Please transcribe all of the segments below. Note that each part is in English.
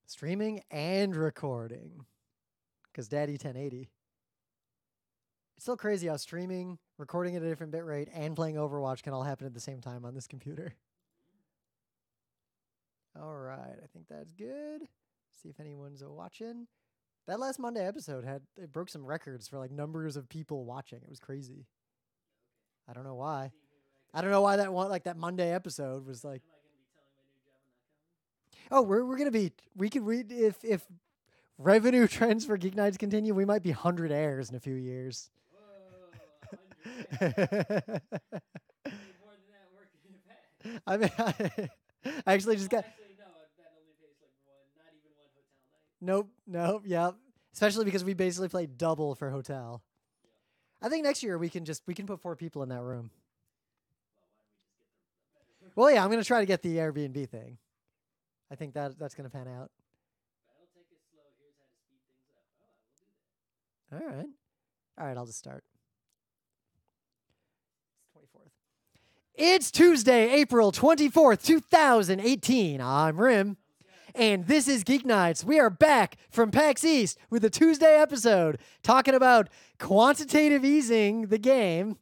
Streaming and recording. Because Daddy 1080. It's still crazy how streaming, recording at a different bitrate, and playing Overwatch can all happen at the same time on this computer. All right, I think that's good. See if anyone's watching. That last Monday episode it broke some records for like numbers of people watching. It was crazy. I don't know why. I don't know why that Monday episode was like. Oh, we're gonna be. We if revenue trends for GeekNights continue, we might be 100 airs in a few years. I mean, I actually just got. That only pays like not even one hotel night. Nope. Yep. Especially because we basically play double for hotel. Yeah. I think next year we can put 4 people in that room. Well, yeah, I'm gonna try to get the Airbnb thing. I think that's gonna pan out. Battletech is slow. Here's how to speed things up. Oh, we'll do that. All right. I'll just start. It's 24th. It's Tuesday, April 24th, 2018. I'm Rim. And this is GeekNights. We are back from PAX East with a Tuesday episode talking about Quantitative Easing, the game,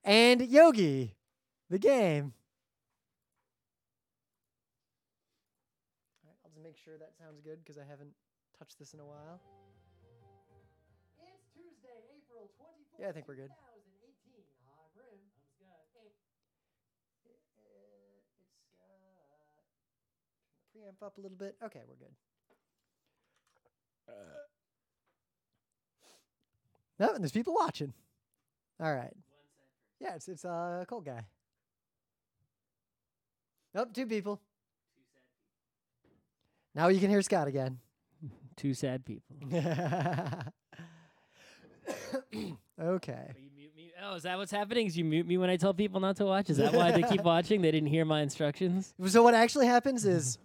and Yogi, the game. All right, I'll just make sure that sounds good because I haven't touched this in a while. It's Tuesday, April 24th. Yeah, I think we're good. 2018. I'm Rim. I'm Scott. Preamp up a little bit. Okay, we're good. No, and there's people watching. All right. Yeah, it's a cold guy. Nope, 2 people. 2 sad people. Now you can hear Scott again. 2 sad people. Okay. You mute me. Oh, is that what's happening? Is you mute me when I tell people not to watch? Is that why they keep watching? They didn't hear my instructions? So what actually happens is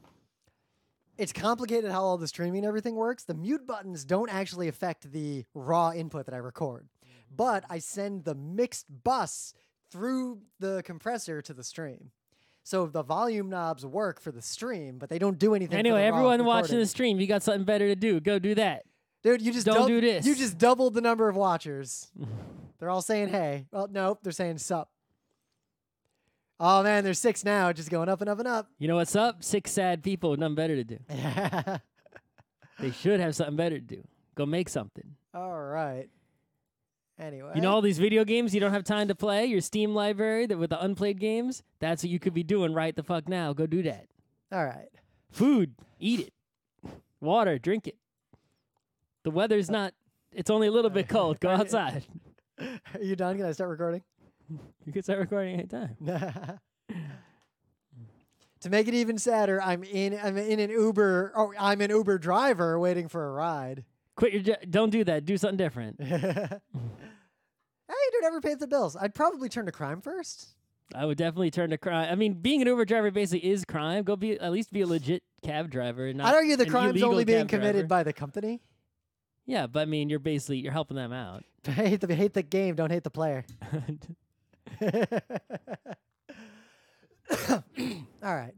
it's complicated how all the streaming and everything works. The mute buttons don't actually affect the raw input that I record. But I send the mixed bus through the compressor to the stream. So the volume knobs work for the stream, but they don't do anything Anyway, for the raw everyone recording. watching the stream, you got something better to do. Go do that. Dude, you just Don't do this. You just doubled the number of watchers. They're all saying hey. Well, nope, they're saying sup. Oh man, there's 6 now, just going up and up and up. You know what's up? 6 sad people with nothing better to do. They should have something better to do. Go make something. All right. Anyway. You know all these video games you don't have time to play? Your Steam library with the unplayed games? That's what you could be doing right the fuck now. Go do that. All right. Food. Eat it. Water. Drink it. The weather's not... It's only a little bit cold. Go outside. Are you done? Can I start recording? You can start recording anytime. To make it even sadder, I'm in an Uber. Oh, I'm an Uber driver waiting for a ride. Quit your... Don't do that. Do something different. Hey, dude, never paid the bills. I'd probably turn to crime first. I would definitely turn to crime. I mean, being an Uber driver basically is crime. Go at least be a legit cab driver. Not I'd argue the an crime's illegal only being cab committed driver. by the company. Yeah, but I mean, you're helping them out. Hate the game, don't hate the player. All right.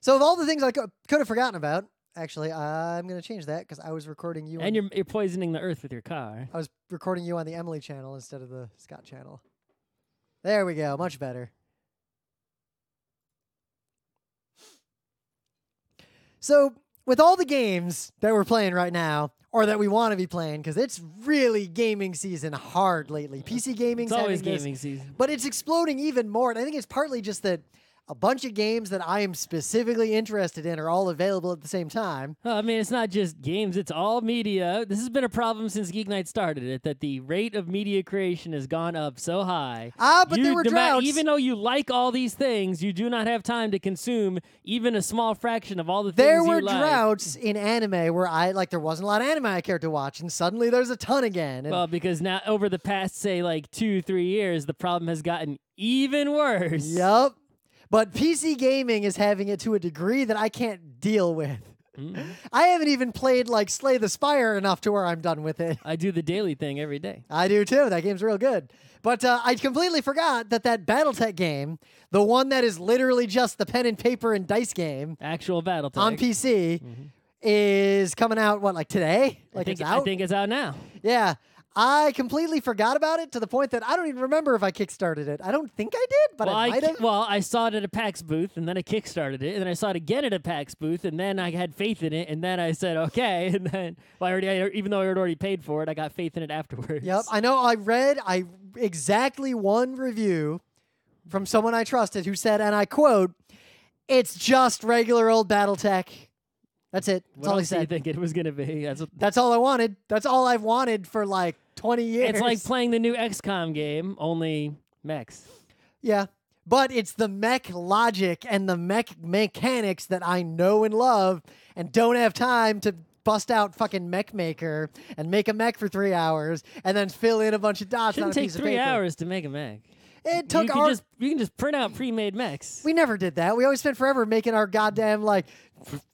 So of all the things I could have forgotten about, actually, I'm going to change that because I was recording you. And you're poisoning the earth with your car. I was recording you on the Emily channel instead of the Scott channel. There we go. Much better. So with all the games that we're playing right now, or that we want to be playing, because it's really gaming season hard lately. PC gaming's It's always having gaming season. but it's exploding even more. And I think it's partly just that a bunch of games that I am specifically interested in are all available at the same time. I mean, it's not just games, it's all media. This has been a problem since Geek Night started it, that the rate of media creation has gone up so high. But there were droughts. Even though you like all these things, you do not have time to consume even a small fraction of all the things There you were like. droughts in anime where there wasn't a lot of anime I cared to watch, and suddenly there's a ton again. And Well, because now over the past, say, 2-3 years, the problem has gotten even worse. Yup. But PC gaming is having it to a degree that I can't deal with. I haven't even played like Slay the Spire enough to where I'm done with it. I do the daily thing every day. I do too. That game's real good. But I completely forgot that Battletech game, the one that is literally just the pen and paper and dice game Actual Battletech. on PC, is coming out, what, like today? Like it's out? I think it's out now. Yeah. I completely forgot about it to the point that I don't even remember if I kickstarted it. I don't think I did, but I might have. Well, I saw it at a PAX booth, and then I kickstarted it, and then I saw it again at a PAX booth, and then I had faith in it, and then I said, okay, and then, even though I had already paid for it, I got faith in it afterwards. Yep, I know. I read exactly one review from someone I trusted who said, and I quote, "It's just regular old Battletech." That's it. That's What all he else do you said. think it was going to be? That's all I wanted. That's all I've wanted for like 20 years. It's like playing the new XCOM game, only mechs. Yeah. But it's the mech logic and the mech mechanics that I know and love and don't have time to bust out fucking Mech Maker and make a mech for 3 hours and then fill in a bunch of dots on a Shouldn't take piece of 3 paper. hours to make a mech. It took You can just print out pre-made mechs. We never did that. We always spent forever making our goddamn like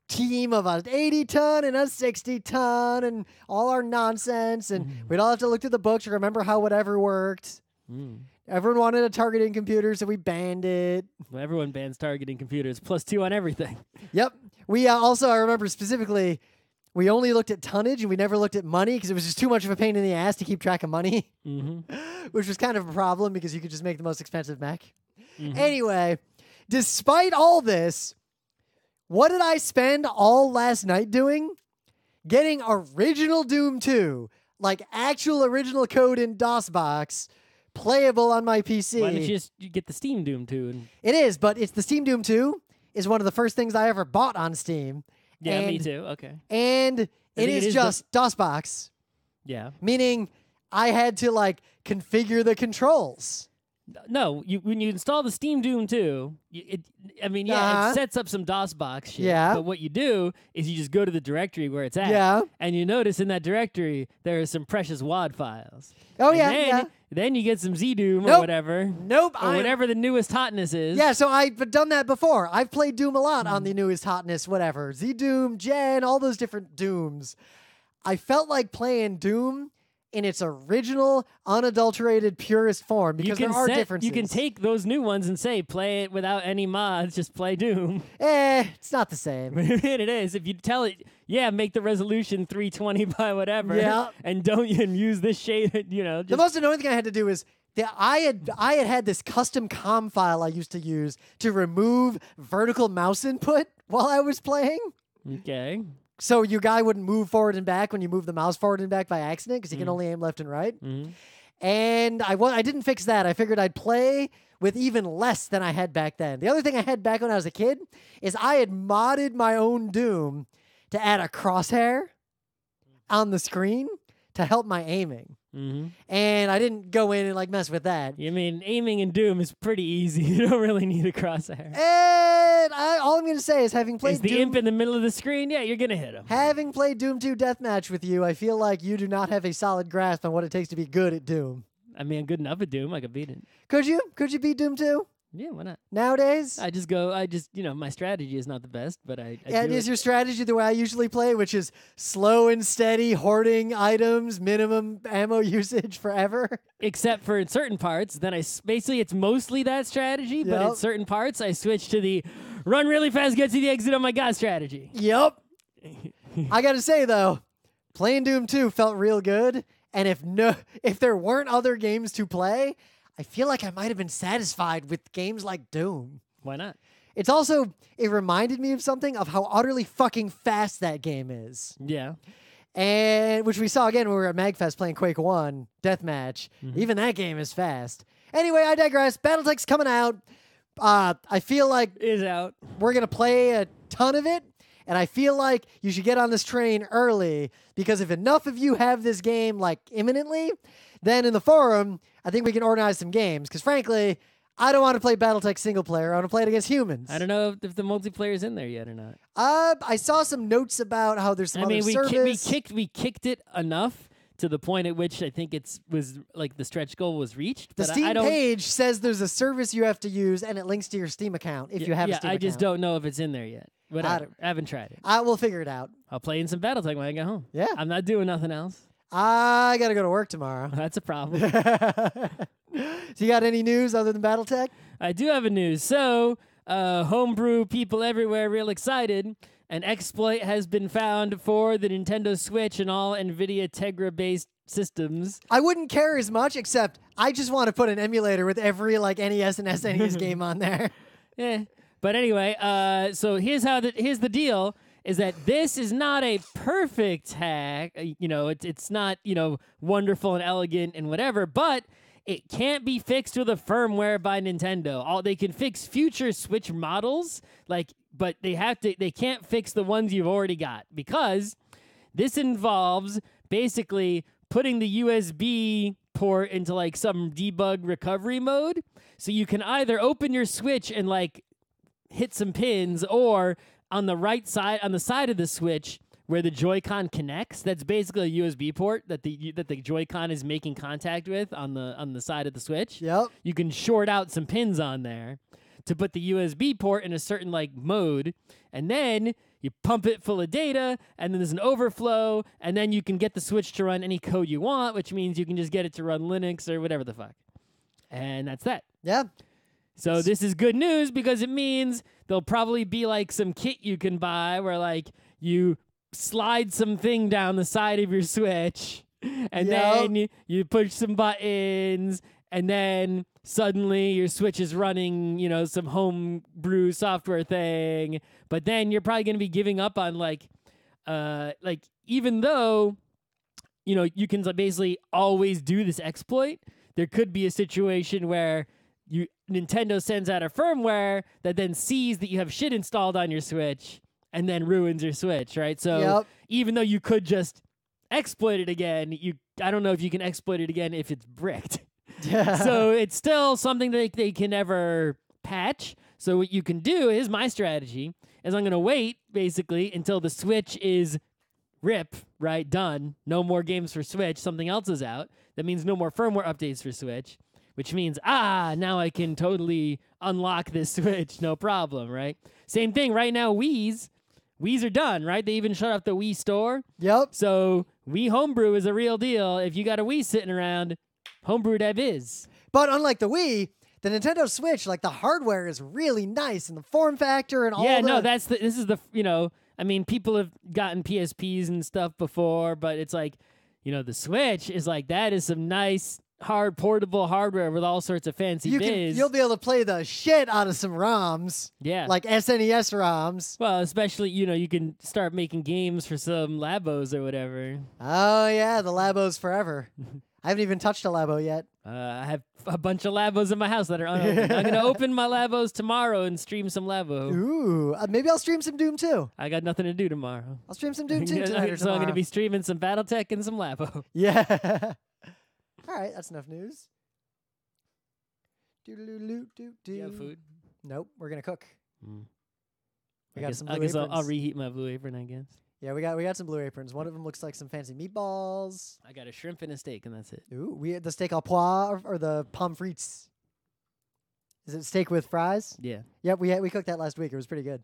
team of an 80-ton and a 60-ton and all our nonsense, and we'd all have to look through the books to remember how whatever worked. Everyone wanted a targeting computer, so we banned it. Well, everyone bans targeting computers, +2 on everything. Yep. We also, I remember specifically, we only looked at tonnage and we never looked at money because it was just too much of a pain in the ass to keep track of money, which was kind of a problem because you could just make the most expensive mech. Anyway, despite all this, what did I spend all last night doing? Getting original Doom 2, like actual original code in DOSBox, playable on my PC. Why don't you get the Steam Doom 2? And It is, but it's the Steam Doom 2 is one of the first things I ever bought on Steam. yeah, and, me too. Okay. And it is just DOSBox, Yeah. meaning I had to like configure the controls. No, when you install the Steam Doom 2, it sets up some DOSBox shit. Yeah. But what you do is you just go to the directory where it's at. Yeah. And you notice in that directory there are some precious WAD files. Oh, And yeah, then, yeah. Then you get some ZDoom or Nope. whatever. Nope. Or whatever the newest hotness is. Yeah, so I've done that before. I've played Doom a lot on the newest hotness, whatever. Z-Doom, Gen, all those different Dooms. I felt like playing Doom in its original, unadulterated, purest form because there are differences. You can take those new ones and say, play it without any mods, just play Doom. It's not the same. It is. If you tell it, yeah, make the resolution 320 by whatever. Yeah. And don't use this shade, The most annoying thing I had to do is that I had this custom com file I used to use to remove vertical mouse input while I was playing. Okay. So your guy wouldn't move forward and back when you move the mouse forward and back by accident because he can only aim left and right. And I didn't fix that. I figured I'd play with even less than I had back then. The other thing I had back when I was a kid is I had modded my own Doom to add a crosshair on the screen to help my aiming. And I didn't go in and like mess with that. I mean, aiming in Doom is pretty easy. You don't really need a crosshair. And all I'm going to say is having played Is the Doom, imp in the middle of the screen? Yeah, you're going to hit him. having played Doom 2 Deathmatch with you, I feel like you do not have a solid grasp on what it takes to be good at Doom. I mean, I'm good enough at Doom. I could beat it. Could you? Could you beat Doom 2? Yeah, why not? Nowadays? My strategy is not the best, but I Yeah, do is it. your strategy the way I usually play, which is slow and steady, hoarding items, minimum ammo usage forever? Except for in certain parts, then basically it's mostly that strategy, but in Yep. certain parts I switch to the run really fast, get to the exit, oh my god strategy. Yep. I got to say, though, playing Doom 2 felt real good, and if there weren't other games to play, I feel like I might have been satisfied with games like Doom. Why not? It reminded me of something of how utterly fucking fast that game is. Yeah. And which we saw again when we were at MagFest playing Quake 1 Deathmatch. Even that game is fast. Anyway, I digress. Battletech's coming out. I feel like Is out. we're going to play a ton of it. And I feel like you should get on this train early because if enough of you have this game like imminently, then in the forum, I think we can organize some games. Because frankly, I don't want to play Battletech single player. I want to play it against humans. I don't know if the multiplayer's in there yet or not. I saw some notes about how there's some other service. we kicked it enough to the point at which I think was like the stretch goal was reached. The but Steam I don't, page says there's a service you have to use, and it links to your Steam account if you have a Steam account. I just don't know if it's in there yet. Whatever. I haven't tried it. I will figure it out. I'll play in some Battletech when I get home. Yeah. I'm not doing nothing else. I got to go to work tomorrow. That's a problem. So you got any news other than Battletech? I do have a news. So, homebrew people everywhere real excited. An exploit has been found for the Nintendo Switch and all NVIDIA Tegra-based systems. I wouldn't care as much, except I just want to put an emulator with every NES and SNES game on there. Yeah. But anyway, so here's the deal. Is that this is not a perfect hack. It's not, wonderful and elegant and whatever, but it can't be fixed with a firmware by Nintendo. They can fix future Switch models, but they can't fix the ones you've already got, because this involves basically putting the USB port into some debug recovery mode. So you can either open your Switch and hit some pins, or on the side of the Switch where the Joy-Con connects, that's basically a USB port that the Joy-Con is making contact with on the side of the Switch. Yep. You can short out some pins on there to put the USB port in a certain mode, and then you pump it full of data, and then there's an overflow, and then you can get the Switch to run any code you want, which means you can just get it to run Linux or whatever the fuck. And that's that. Yeah. So this is good news, because it means there'll probably be some kit you can buy where you slide something down the side of your Switch, and then you push some buttons, and then suddenly your Switch is running, some homebrew software thing. But then you're probably going to be giving up on even though, you can basically always do this exploit, there could be a situation where Nintendo sends out a firmware that then sees that you have shit installed on your Switch and then ruins your Switch, right? So even though you could just exploit it again, I don't know if you can exploit it again if it's bricked. Yeah. So it's still something that they can never patch. So what you can do is, my strategy is, I'm going to wait basically until the Switch is RIP, right? Done. No more games for Switch. Something else is out. That means no more firmware updates for Switch. Which means, now I can totally unlock this Switch, no problem, right? Same thing right now, Wii's are done, right? They even shut off the Wii store. Yep. So Wii Homebrew is a real deal. If you got a Wii sitting around, Homebrew Dev is. But unlike the Wii, the Nintendo Switch, the hardware is really nice, and the form factor and all Yeah, no, people have gotten PSPs and stuff before, but it's the Switch is that is some nice, hard portable hardware with all sorts of fancy biz. You'll be able to play the shit out of some ROMs. Yeah. Like SNES ROMs. Well, especially, you can start making games for some Labos or whatever. Oh, yeah, the Labos forever. I haven't even touched a Labo yet. I have a bunch of Labos in my house that are unopened. I'm going to open my Labos tomorrow and stream some Labo. Ooh, maybe I'll stream some Doom too. I got nothing to do tomorrow. I'll stream some Doom too tonight or So I'm going to tomorrow. be streaming some Battletech and some Labo. Yeah. All right, that's enough news. Do you have food? Nope, we're gonna cook. We got some I blue guess aprons. I'll reheat my Blue Apron, I guess. Yeah, we got some blue aprons. One of them looks like some fancy meatballs. I got a shrimp and a steak, and that's it. Ooh, we had the steak au pois or the pommes frites. Is it steak with fries? Yeah. Yep, we cooked that last week. It was pretty good.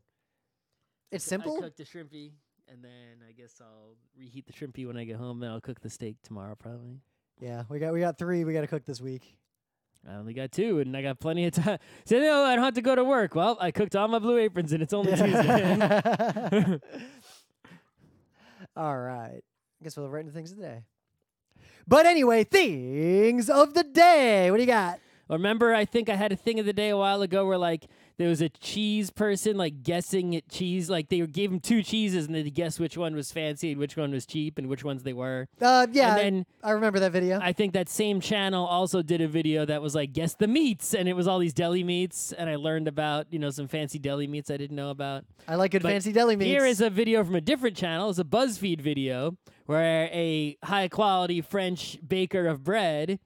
It's I simple. cooked the shrimpy, and then I guess I'll reheat the shrimpy when I get home, and I'll cook the steak tomorrow probably. Yeah, we got 3 we got to cook this week. I only got 2, and I got plenty of time. So, no, I don't have to go to work. Well, I cooked all my Blue Aprons, and it's only Tuesday. All right. I guess we'll write into things of the day. But anyway, things of the day. What do you got? Remember, I think I had a thing of the day a while ago where, there was a cheese person, guessing at cheese. They gave him 2 cheeses, and they'd guess which one was fancy and which one was cheap and which ones they were. Yeah, and then I remember that video. I think that same channel also did a video that was guess the meats, and it was all these deli meats, and I learned about, some fancy deli meats I didn't know about. I like good fancy deli meats. Here is a video from a different channel. It's a BuzzFeed video where a high-quality French baker of bread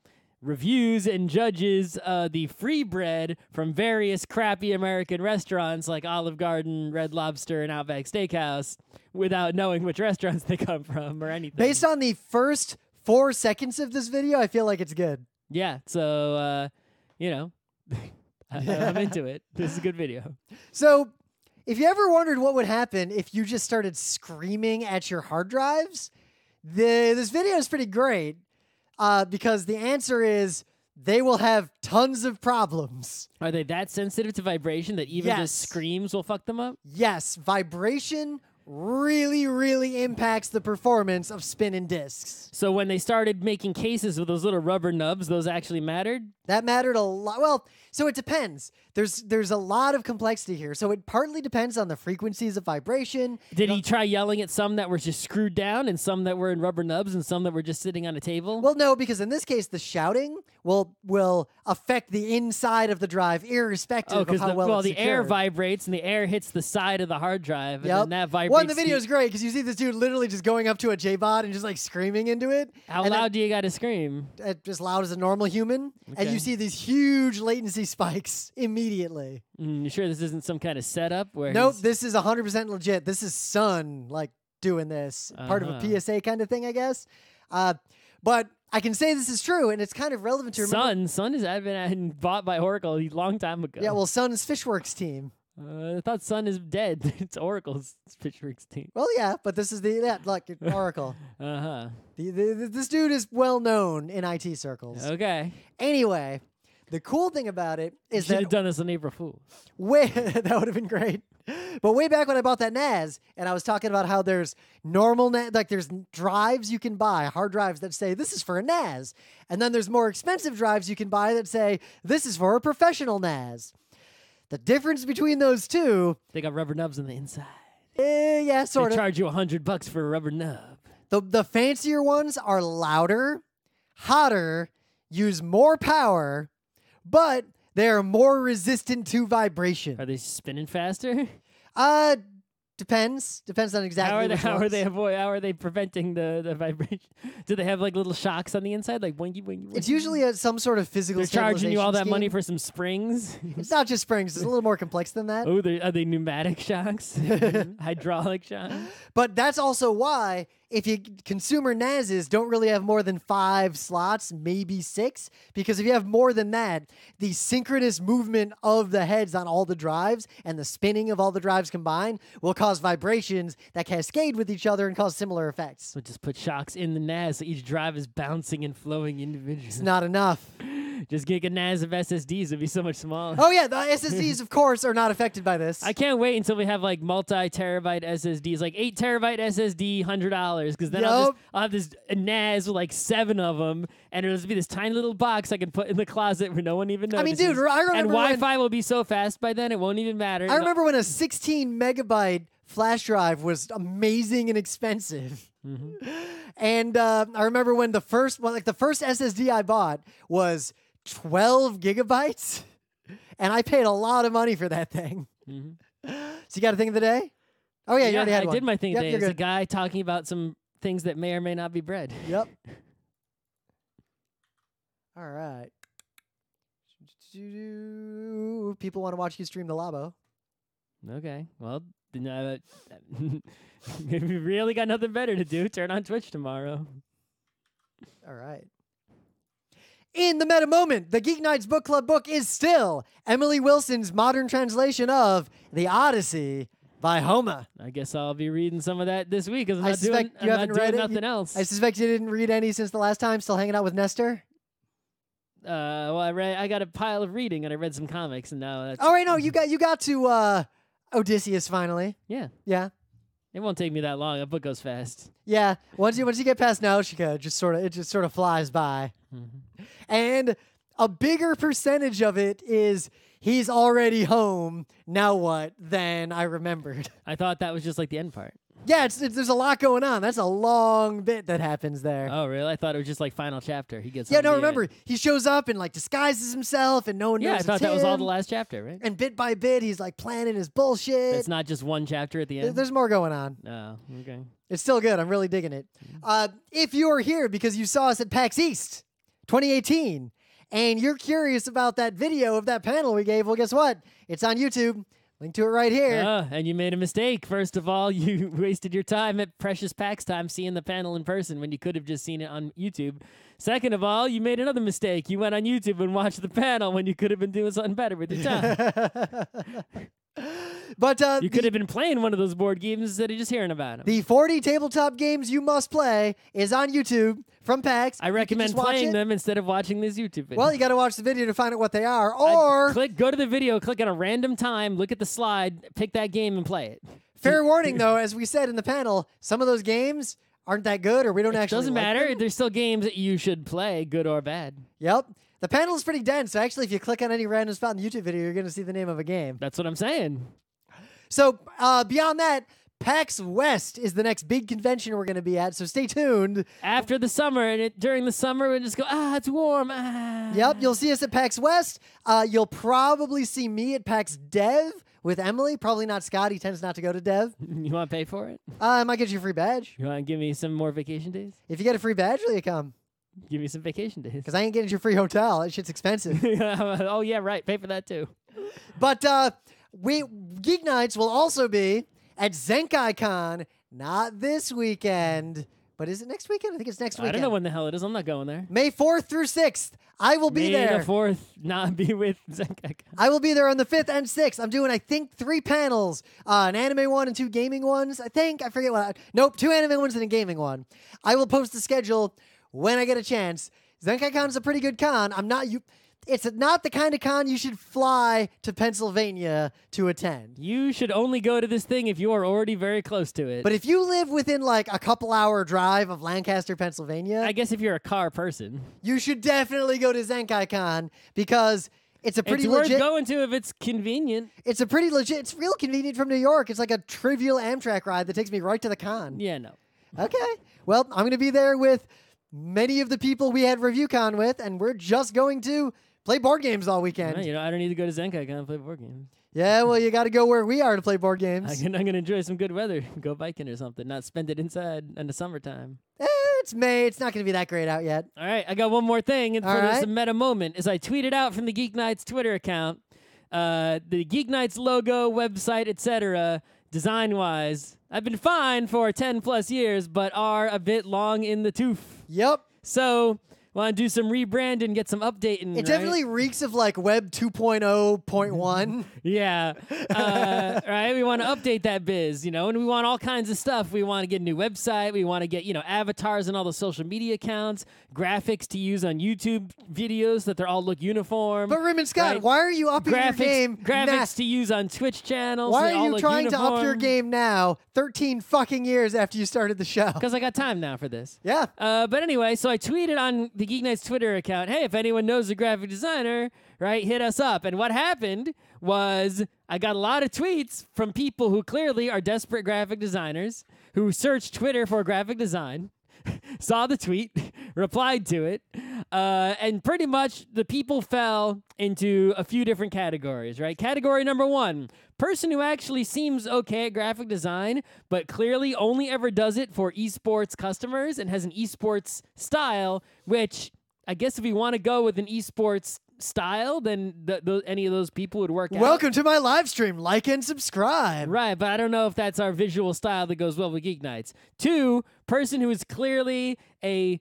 reviews and judges the free bread from various crappy American restaurants like Olive Garden, Red Lobster, and Outback Steakhouse without knowing which restaurants they come from or anything. Based on the first 4 seconds of this video, I feel like it's good. Yeah, so, I'm into it. This is a good video. So if you ever wondered what would happen if you just started screaming at your hard drives, this video is pretty great because the answer is they will have tons of problems. Are they that sensitive to vibration that even just screams will fuck them up? Yes, vibration really, really impacts the performance of spinning discs. So when they started making cases with those little rubber nubs, those actually mattered? That mattered a lot. Well, so it depends. There's a lot of complexity here. So it partly depends on the frequencies of vibration. Did he try yelling at some that were just screwed down and some that were in rubber nubs and some that were just sitting on a table? Well, no, because in this case, the shouting will affect the inside of the drive irrespective of how well it's the air secured. vibrates and the air hits the side of the hard drive and Yep. then that vibrates. Well, and the video is great because you see this dude literally just going up to a J-Bot and just like screaming into it. How and loud do you got to scream? As loud as a normal human. And Okay. you see these huge latency spikes immediately. You sure this isn't some kind of setup where Nope, he's- this is 100% legit. This is Sun, like, doing this. Part of a PSA kind of thing, I guess. But I can say this is true, and it's kind of relevant to remember. Sun has been bought by Oracle a long time ago. Yeah, well, Sun's Fishworks team. I thought Sun is dead. It's Oracle's Fishworks team. Well, yeah, but this is like Oracle. Uh-huh. This dude is well known in IT circles. Okay. Anyway, the cool thing about it is Should that have done this on April Fool's. that would have been great. But way back when I bought that NAS, and I was talking about how there's normal there's drives you can buy, hard drives that say this is for a NAS, and then there's more expensive drives you can buy that say this is for a professional NAS. The difference between those two, They got rubber nubs on the inside. yeah, sort They of. charge you $100 for a rubber nub. The fancier ones are louder, hotter, use more power, but they are more resistant to vibration. Are they spinning faster? Depends on exactly How are they preventing the vibration? Do they have like little shocks on the inside, like wingy wingy? It's usually some sort of physical. They're charging you all that stabilization money scheme. for some springs. It's not just springs. It's a little more complex than that. Oh, are they pneumatic shocks? Hydraulic shocks? But that's also why if you consumer NASs don't really have more than 5 slots, maybe 6, because if you have more than that, the synchronous movement of the heads on all the drives and the spinning of all the drives combined will cause vibrations that cascade with each other and cause similar effects. So just put shocks in the NAS so each drive is bouncing and flowing individually. It's not enough. Just get a NAS of SSDs. It'd be so much smaller. Oh yeah, the SSDs of course are not affected by this. I can't wait until we have like multi-terabyte SSDs, like 8 terabyte SSD, $100. Because then I'll have this NAS with like 7 of them, and it'll just be this tiny little box I can put in the closet where no one even notices. I mean, dude, I remember and when- Wi-Fi will be so fast by then it won't even matter. I remember when a 16 megabyte flash drive was amazing and expensive. And I remember when the first SSD I bought was 12 gigabytes, and I paid a lot of money for that thing. So you got a thing of the day? Oh yeah, you already had I one. did my thing Yep, today. you're It's a good. guy talking about some things that may or may not be bread. Yep. All right. People want to watch you stream the Labo. Okay, well, if you really got nothing better to do, turn on Twitch tomorrow. All right. In the meta moment, the GeekNights Book Club book is still Emily Wilson's modern translation of The Odyssey by Homer. I guess I'll be reading some of that this week because I'm I not doing, suspect you I'm not haven't doing read it. nothing else. I suspect you didn't read any since the last time. Still hanging out with Nestor? Well, I got a pile of reading and I read some comics and now that's Oh, wait, no, you got to Odysseus finally. yeah. Yeah. It won't take me that long. That book goes fast. Yeah. Once you get past Nausicaa, it just sort of flies by. And a bigger percentage of it is he's already home. Now what? Than I remembered. I thought that was just like the end part. Yeah, there's a lot going on. That's a long bit that happens there. Oh, really? I thought it was just like final chapter. He gets Yeah, home no, at the remember, end. he shows up and like disguises himself and no one Yeah, knows I thought it's that was all him. the last chapter, right? And bit by bit, he's like planning his bullshit. It's not just one chapter at the end. There's more going on. Oh, okay. It's still good. I'm really digging it. If you are here because you saw us at PAX East 2018 and you're curious about that video of that panel we gave, well, guess what? It's on YouTube. Link to it right here. And you made a mistake. First of all, you wasted your time at precious PAX time seeing the panel in person when you could have just seen it on YouTube. Second of all, you made another mistake. You went on YouTube and watched the panel when you could have been doing something better with your time. But You could have been playing one of those board games instead of just hearing about them. the 40 tabletop games you must play is on YouTube from PAX. I recommend playing them instead of watching this YouTube video. Well, you got to watch the video to find out what they are. Or go to the video, click on a random time, look at the slide, pick that game, and play it. fair warning, though, as we said in the panel, some of those games aren't that good, or we don't actually. Doesn't like matter. them. There's still games that you should play, good or bad. Yep. The panel is pretty dense. So actually, if you click on any random spot in the YouTube video, you're going to see the name of a game. That's what I'm saying. So beyond that, PAX West is the next big convention we're going to be at. So stay tuned. After the summer, and during the summer, we just go, it's warm. Yep, you'll see us at PAX West. You'll probably see me at PAX Dev with Emily. Probably not Scott. He tends not to go to Dev. You want to pay for it? I might get you a free badge. You want to give me some more vacation days? If you get a free badge, will you come? Give me some vacation days. Because I ain't getting you a free hotel. That shit's expensive. Oh, yeah, right. Pay for that, too. But Geek Nights will also be at Zenkaikon, not this weekend. But is it next weekend? I think it's next weekend. I don't know when the hell it is. I'm not going there. May 4th through 6th. I will be there. May the 4th not be with Zenkaikon. I will be there on the 5th and 6th. I'm doing, I think, 3 panels. An anime one and 2 gaming ones. I forget what. Nope, 2 anime ones and a gaming one. I will post the schedule when I get a chance. Zenkaikon is a pretty good con. It's not the kind of con you should fly to Pennsylvania to attend. You should only go to this thing if you are already very close to it. But if you live within like a couple-hour drive of Lancaster, Pennsylvania, I guess if you're a car person, you should definitely go to Zenkaikon because it's a pretty legit. It's worth going to if it's convenient. It's a pretty legit. It's real convenient from New York. It's like a trivial Amtrak ride that takes me right to the con. Yeah, no. Okay. Well, I'm going to be there with many of the people we had ReviewCon with, and we're just going to play board games all weekend. Well, I don't need to go to Zenkaikon and play board games. Yeah, well, you got to go where we are to play board games. I'm going to enjoy some good weather. Go biking or something. Not spend it inside in the summertime. It's May. It's not going to be that great out yet. All right, I got one more thing for right. this meta moment. As I tweeted out from the GeekNights Twitter account, the GeekNights logo, website, etc., design-wise, I've been fine for 10+ years, but are a bit long in the tooth. Yep. So, want to do some rebranding, get some updating. It definitely reeks of like Web 2.0.1. Yeah. Right? We want to update that biz, and we want all kinds of stuff. We want to get a new website. We want to get, avatars and all the social media accounts, graphics to use on YouTube videos that they all look uniform. But Raymond Scott, right? why are you upping your game? Graphics to use on Twitch channels. Why they are all you look trying to up your uniform. game now, 13 fucking years after you started the show? Because I got time now for this. Yeah. But anyway, so I tweeted on the GeekNights Twitter account, hey, if anyone knows a graphic designer, right, hit us up. And what happened was I got a lot of tweets from people who clearly are desperate graphic designers who searched Twitter for graphic design, saw the tweet, replied to it, and pretty much the people fell into a few different categories, right? Category number 1, person who actually seems okay at graphic design, but clearly only ever does it for esports customers and has an esports style, which I guess if we want to go with an esports style, then any of those people would work out. Welcome to my live stream. Like and subscribe. Right, but I don't know if that's our visual style that goes well with Geek Nights. 2, person who is clearly a,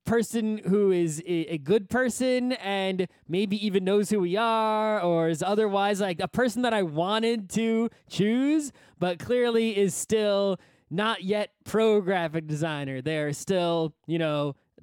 person who is a good person and maybe even knows who we are or is otherwise like a person that I wanted to choose, but clearly is still not yet pro graphic designer. They're still,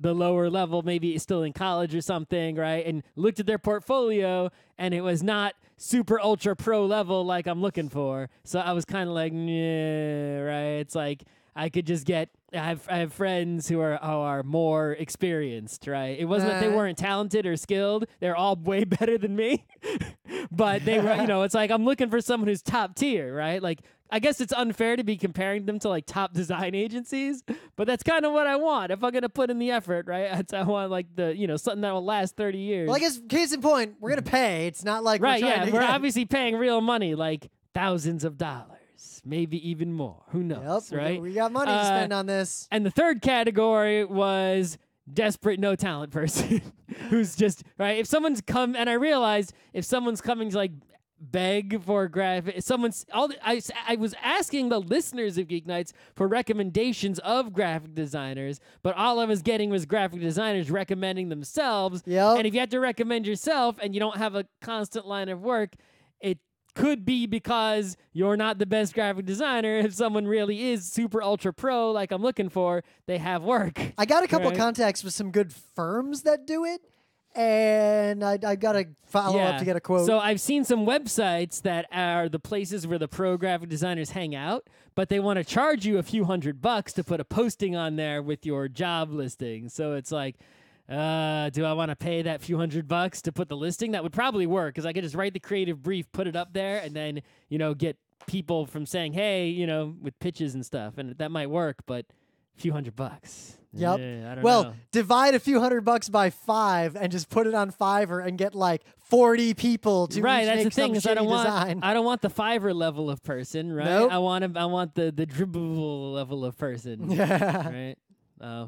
the lower level, maybe still in college or something, right? And looked at their portfolio and it was not super ultra pro level like I'm looking for. So I was kind of like, nah, right? It's like I could just get. I have friends who are more experienced, right? It wasn't that they weren't talented or skilled; they're all way better than me. But they were, it's like I'm looking for someone who's top tier, right? Like I guess it's unfair to be comparing them to like top design agencies, but that's kind of what I want. If I'm gonna put in the effort, right? I want like the something that will last 30 years. Well, I guess case in point, we're gonna pay. It's not like right, we're yeah. obviously paying real money, like thousands of dollars. Maybe even more. Who knows, right? We got money to spend on this. And the third category was desperate no talent person who's just, right? If someone's come, and I realized if someone's coming to like beg for graphic, I was asking the listeners of Geek Nights for recommendations of graphic designers, but all I was getting was graphic designers recommending themselves. Yep. And if you have to recommend yourself and you don't have a constant line of work, it could be because you're not the best graphic designer. If someone really is super ultra pro like I'm looking for, they have work. I got a couple Right. contacts with some good firms that do it, and I got to follow up to get a quote. So I've seen some websites that are the places where the pro graphic designers hang out, but they want to charge you a few $100 to put a posting on there with your job listing. So it's like, do I want to pay that few $100 to put the listing? That would probably work because I could just write the creative brief, put it up there, and then, get people from saying, hey, with pitches and stuff. And that might work, but a few $100. Yep. I don't Well, know. divide a few $100 by 5 and just put it on Fiverr and get like 40 people to Right, each that's make the thing. some Is I don't shitty design. I don't want the Fiverr level of person, right? Nope. I want the dribbable level of person, right?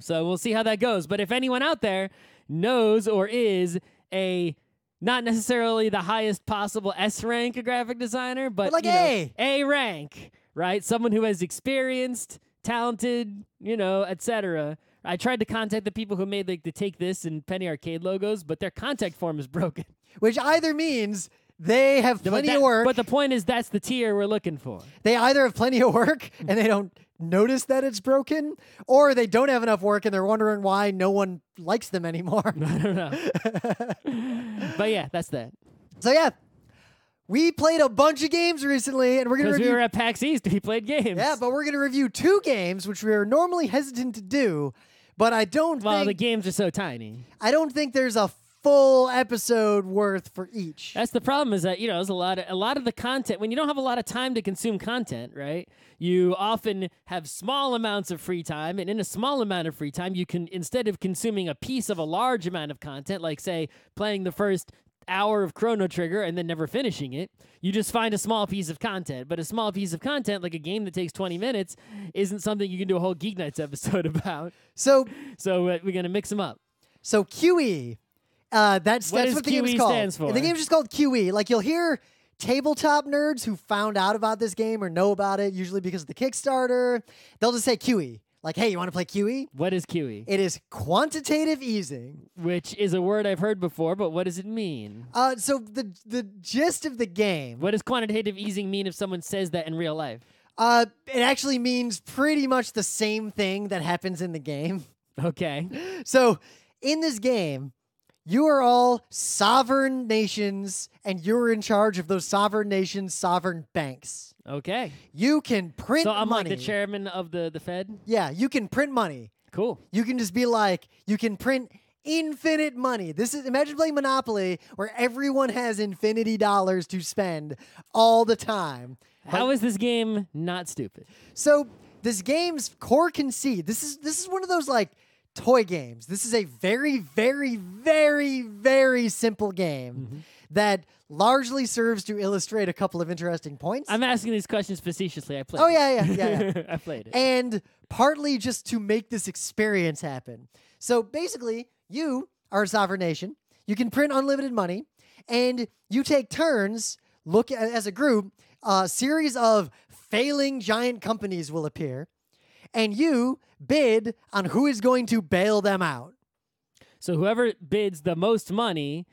So we'll see how that goes. But if anyone out there knows or is a not necessarily the highest possible S rank graphic designer, but like A rank, right? Someone who has experienced, talented, etc. I tried to contact the people who made the Take This and Penny Arcade logos, but their contact form is broken. Which either means they have plenty of work. But the point is that's the tier we're looking for. They either have plenty of work and they don't notice that it's broken, or they don't have enough work and they're wondering why no one likes them anymore. I don't know. But yeah, that's that. So yeah, we played a bunch of games recently, and we're gonna Because review. we were at PAX East, we played games. Yeah, but we're gonna review 2 games, which we are normally hesitant to do. But I don't Well, the think games are so tiny. I don't think there's a full episode worth for each. That's the problem is that, there's a lot of the content. When you don't have a lot of time to consume content, right, you often have small amounts of free time. And in a small amount of free time, you can, instead of consuming a piece of a large amount of content, like, say, playing the first hour of Chrono Trigger and then never finishing it, you just find a small piece of content. But a small piece of content, like a game that takes 20 minutes, isn't something you can do a whole Geek Nights episode about. So we're going to mix them up. So QE, that's does what the game is QE called. stands for? The game's just called QE. Like, you'll hear tabletop nerds who found out about this game or know about it, usually because of the Kickstarter. They'll just say QE. Like, hey, you want to play QE? What is QE? It is Quantitative Easing. Which is a word I've heard before, but what does it mean? So the gist of the game, What does quantitative easing mean if someone says that in real life? it actually means pretty much the same thing that happens in the game. Okay. So in this game, you are all sovereign nations, and you're in charge of those sovereign nations' sovereign banks. Okay. You can print So I'm money. like the chairman of the Fed? Yeah, you can print money. Cool. You can just be like, you can print infinite money. Imagine playing Monopoly where everyone has infinity dollars to spend all the time. How is this game not stupid? So this game's core conceit, this is one of those like toy games. This is a very, very, very, very simple game that largely serves to illustrate a couple of interesting points. I'm asking these questions facetiously. I played Oh, it. yeah. I played it. And partly just to make this experience happen. So basically, you are a sovereign nation. You can print unlimited money, and you take turns, as a group, a series of failing giant companies will appear, and you bid on who is going to bail them out. So whoever bids the most money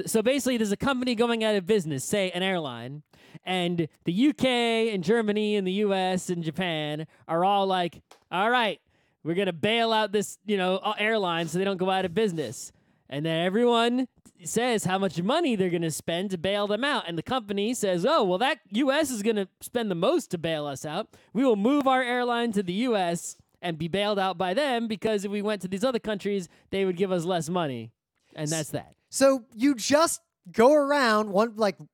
so basically there's a company going out of business, say an airline, and the UK and Germany and the US and Japan are all like, all right, we're going to bail out this, airline so they don't go out of business. And then everyone says how much money they're going to spend to bail them out. And the company says, oh, well, that US is going to spend the most to bail us out. We will move our airline to the US and be bailed out by them because if we went to these other countries, they would give us less money. And that's that. So you just go around,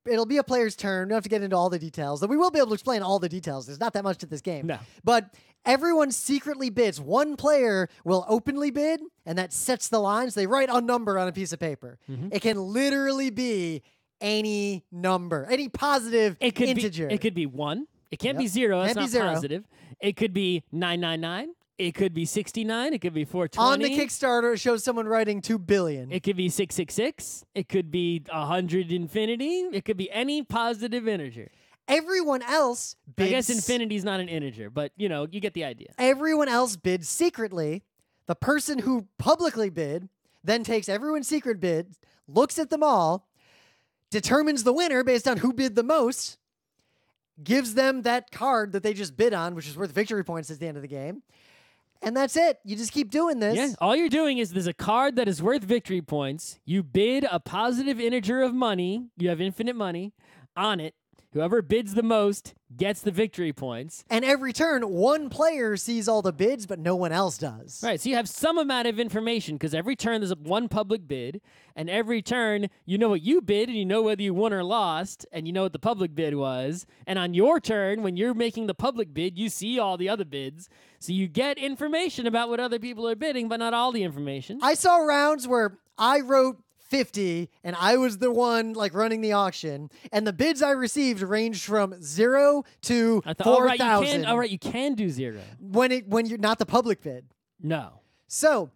it'll be a player's turn. We don't have to get into all the details. Though we will be able to explain all the details. There's not that much to this game. No. But everyone secretly bids. One player will openly bid, and that sets the lines. They write a number on a piece of paper. It can literally be any number, any positive integer. It could be 1. It can't be 0. That's Can't be not 0. positive. It could be 999. It could be 69. It could be 420. On the Kickstarter, it shows someone writing 2 billion. It could be 666. It could be 100 infinity. It could be any positive integer. Everyone else bids. I guess infinity is not an integer, but you get the idea. Everyone else bids secretly. The person who publicly bid then takes everyone's secret bid, looks at them all, determines the winner based on who bid the most, gives them that card that they just bid on, which is worth victory points at the end of the game. And that's it. You just keep doing this. Yeah, all you're doing is there's a card that is worth victory points. You bid a positive integer of money. You have infinite money on it. Whoever bids the most gets the victory points. And every turn, one player sees all the bids, but no one else does. Right, so you have some amount of information because every turn there's one public bid, and every turn you know what you bid, and you know whether you won or lost, and you know what the public bid was. And on your turn, when you're making the public bid, you see all the other bids, so you get information about what other people are bidding, but not all the information. I saw rounds where I wrote 50, and I was the one like running the auction, and the bids I received ranged from 0 to 4,000. All right, you can do 0 when you're not the public bid. No. So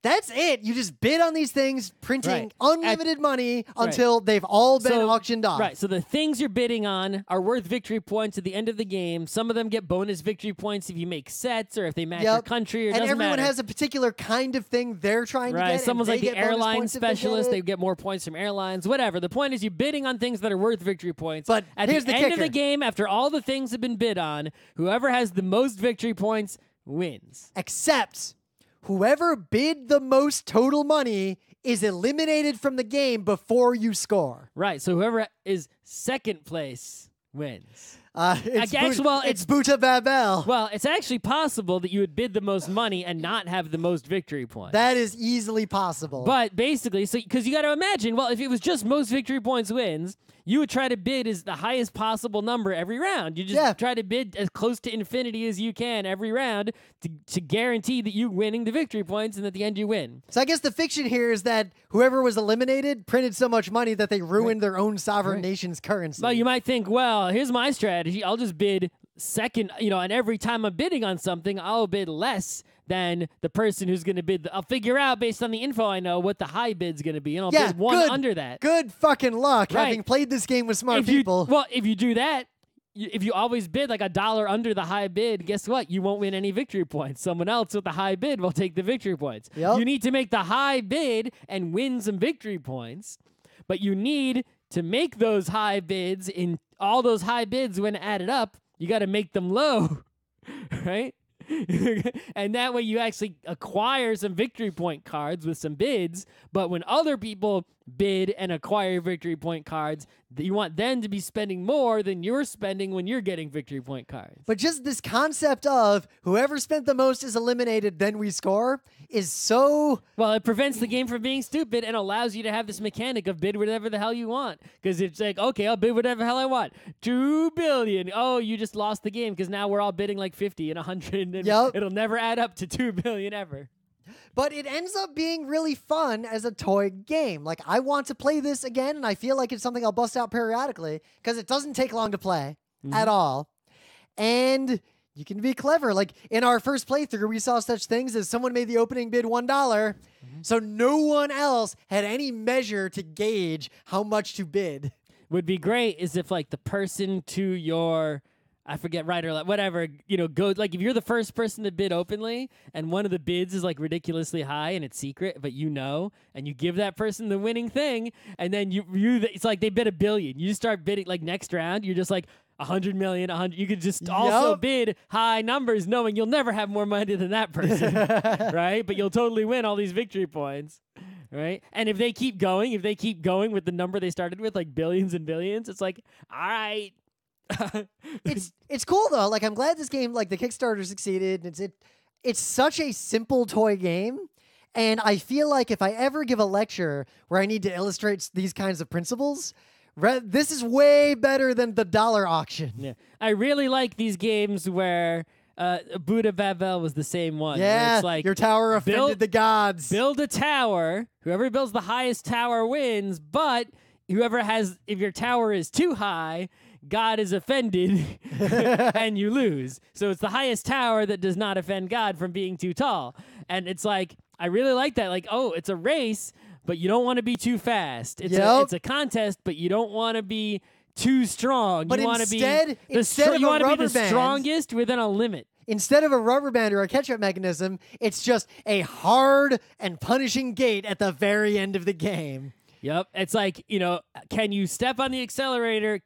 that's it. You just bid on these things, printing unlimited money until they've all been auctioned off. Right. So the things you're bidding on are worth victory points at the end of the game. Some of them get bonus victory points if you make sets or if they match your country. And everyone has a particular kind of thing they're trying to get. Someone's like the airline specialist. They get more points from airlines. Whatever. The point is you're bidding on things that are worth victory points. But at here's the the end kicker. of the game, after all the things have been bid on, whoever has the most victory points wins. Except whoever bid the most total money is eliminated from the game before you score. Right. So whoever is second place wins. It's Buta Babel. Well, it's actually possible that you would bid the most money and not have the most victory points. That is easily possible. But basically, because you got to imagine, well, if it was just most victory points wins, you would try to bid as the highest possible number every round. You just try to bid as close to infinity as you can every round to guarantee that you're winning the victory points and at the end you win. So I guess the fiction here is that whoever was eliminated printed so much money that they ruined their own sovereign nation's currency. Well, you might think, well, here's my strategy. I'll just bid second, and every time I'm bidding on something, I'll bid less than the person who's going to bid. I'll figure out based on the info I know what the high bid's going to be, and I'll bid one under that. Good fucking luck having played this game with smart people. Well, if you do that, if you always bid like $1 under the high bid, guess what? You won't win any victory points. Someone else with the high bid will take the victory points. Yep. You need to make the high bid and win some victory points, but you need to make those high bids. In all those high bids, when added up, you got to make them low, right? And that way you actually acquire some victory point cards with some bids. But when other people bid and acquire victory point cards, you want them to be spending more than you're spending when you're getting victory point cards. But just this concept of whoever spent the most is eliminated, then we score, is so... Well, it prevents the game from being stupid and allows you to have this mechanic of bid whatever the hell you want. Because it's like, okay, I'll bid whatever the hell I want. 2 billion. Oh, you just lost the game because now we're all bidding like 50 and 100. And it'll never add up to 2 billion ever. But it ends up being really fun as a toy game. Like, I want to play this again, and I feel like it's something I'll bust out periodically because it doesn't take long to play at all. And you can be clever. Like, in our first playthrough, we saw such things as someone made the opening bid $1, so no one else had any measure to gauge how much to bid. Would be great is if, like, the person to your... I forget, right or left, whatever, go, like, if you're the first person to bid openly and one of the bids is, like, ridiculously high and it's secret, but and you give that person the winning thing, and then it's like they bid $1 billion. You just start bidding, like, next round, you're just like, 100 million, 100. You could just also bid high numbers knowing you'll never have more money than that person, right? But you'll totally win all these victory points. Right? And if they keep going with the number they started with, like billions and billions, it's like, all right. It's cool though. Like, I'm glad this game, like, the Kickstarter succeeded. It's such a simple toy game, and I feel like if I ever give a lecture where I need to illustrate these kinds of principles, this is way better than the dollar auction. Yeah, I really like these games where Buddha Babel was the same one. Yeah, it's like your tower offended the gods. Build a tower. Whoever builds the highest tower wins. But if your tower is too high, God is offended and you lose. So it's the highest tower that does not offend God from being too tall. And it's like, I really like that. Like, oh, it's a race, but you don't want to be too fast. It's a contest, but you don't want to be too strong. But you want to be the strongest within a limit. Instead of a rubber band or a catch-up mechanism, it's just a hard and punishing gate at the very end of the game. Yep. It's like, can you step on the accelerator?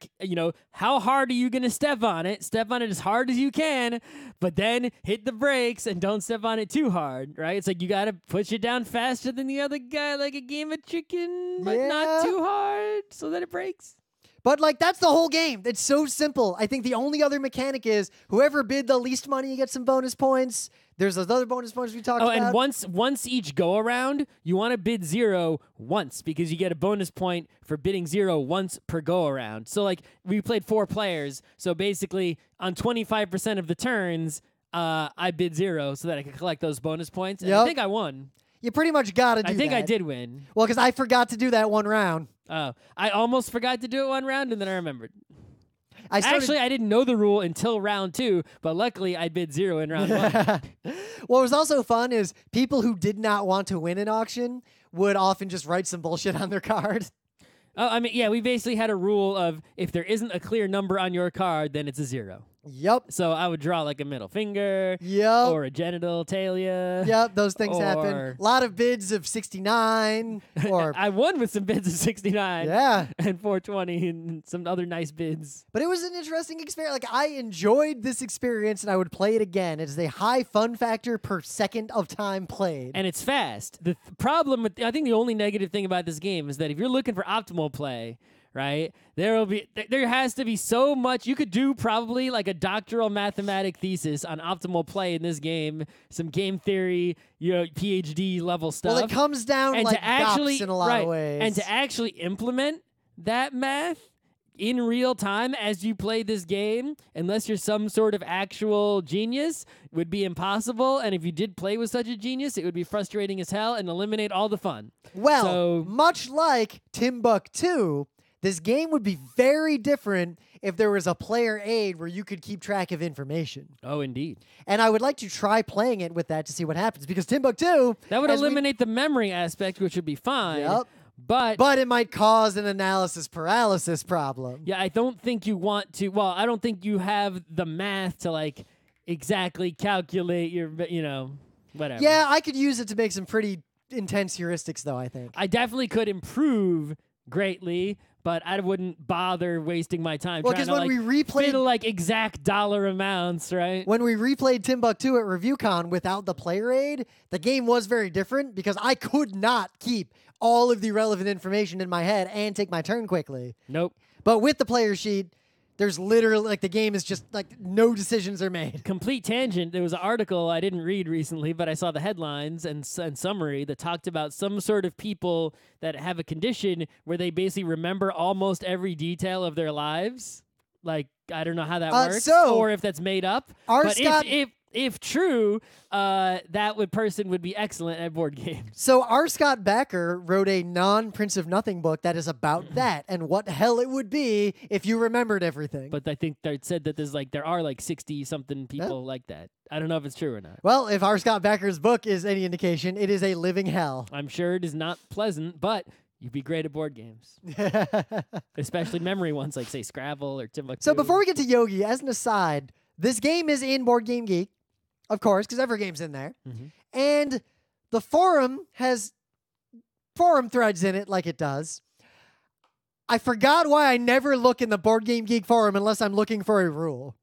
How hard are you going to step on it? Step on it as hard as you can, but then hit the brakes and don't step on it too hard, right? It's like you got to push it down faster than the other guy, like a game of chicken, but not too hard so that it breaks. But, like, that's the whole game. It's so simple. I think the only other mechanic is whoever bid the least money gets some bonus points. There's those other bonus points we talked about. Oh, and once each go around, you want to bid 0 once because you get a bonus point for bidding 0 once per go around. So, like, we played 4 players. So, basically, on 25% of the turns, I bid 0 so that I could collect those bonus points. And I think I won. You pretty much got to do that. I think I did win. Well, because I forgot to do that one round. Oh, I almost forgot to do it one round, and then I remembered. Actually, I didn't know the rule until round 2, but luckily I bid 0 in round 1. What was also fun is people who did not want to win an auction would often just write some bullshit on their card. Oh, I mean, yeah, we basically had a rule of if there isn't a clear number on your card, then it's a 0. Yep. So I would draw like a middle finger. Yep. Or a genitalia. Yep, those things happen. A lot of bids of 69. Or I won with some bids of 69. Yeah. And 420 and some other nice bids. But it was an interesting experience. Like, I enjoyed this experience and I would play it again. It is a high fun factor per second of time played. And it's fast. The problem with, I think the only negative thing about this game is that if you're looking for optimal play, right? There has to be so much. You could do probably like a doctoral mathematic thesis on optimal play in this game, some game theory, PhD level stuff. Well, it comes down and like to actually, in a lot of ways. And to actually implement that math in real time as you play this game, unless you're some sort of actual genius, would be impossible. And if you did play with such a genius, it would be frustrating as hell and eliminate all the fun. Well, much like Timbuktu, this game would be very different if there was a player aid where you could keep track of information. Oh, indeed. And I would like to try playing it with that to see what happens, because Timbuktu... That would eliminate the memory aspect, which would be fine. Yep. But it might cause an analysis paralysis problem. Yeah, I don't think you want to... Well, I don't think you have the math to, like, exactly calculate your, whatever. Yeah, I could use it to make some pretty intense heuristics, though, I think. I definitely could improve greatly, but I wouldn't bother wasting my time trying to fiddle like exact dollar amounts, right? When we replayed Timbuktu at ReviewCon without the player aid, the game was very different because I could not keep all of the relevant information in my head and take my turn quickly. Nope. But with the player sheet, there's literally, like, the game is just, like, no decisions are made. Complete tangent. There was an article I didn't read recently, but I saw the headlines and summary that talked about some sort of people that have a condition where they basically remember almost every detail of their lives. Like, I don't know how that works or if that's made up. But if true, that person would be excellent at board games. So R. Scott Backer wrote a non-Prince of Nothing book that is about that and what hell it would be if you remembered everything. But I think they said that there are like 60-something people like that. I don't know if it's true or not. Well, if R. Scott Backer's book is any indication, it is a living hell. I'm sure it is not pleasant, but you'd be great at board games. Especially memory ones like, say, Scrabble or Timbuktu. So before we get to Yogi, as an aside, this game is in Board Game Geek. Of course, because every game's in there. Mm-hmm. And the forum has forum threads in it like it does. I forgot why I never look in the Board Game Geek forum unless I'm looking for a rule.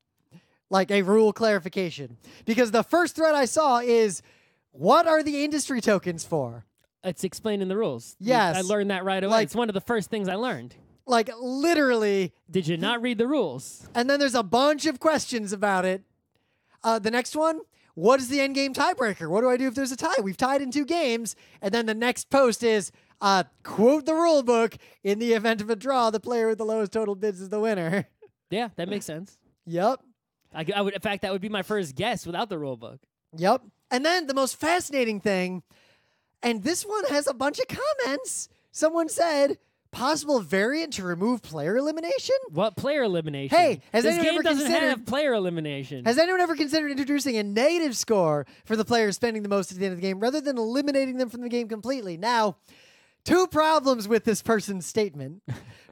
Like a rule clarification. Because the first thread I saw is, what are the industry tokens for? It's explained in the rules. Yes. I learned that right away. It's one of the first things I learned. Like, literally. Did you not read the rules? And then there's a bunch of questions about it. The next one, what is the endgame tiebreaker? What do I do if there's a tie? We've tied in 2 games. And then the next post is, quote the rule book, in the event of a draw, the player with the lowest total bids is the winner. Yeah, that makes sense. Yep. I would, in fact, that would be my first guess without the rule book. Yep. And then the most fascinating thing, and this one has a bunch of comments. Someone said, possible variant to remove player elimination? What player elimination? Hey, this game doesn't have player elimination. Has anyone ever considered introducing a negative score for the players spending the most at the end of the game rather than eliminating them from the game completely? Now, 2 problems with this person's statement.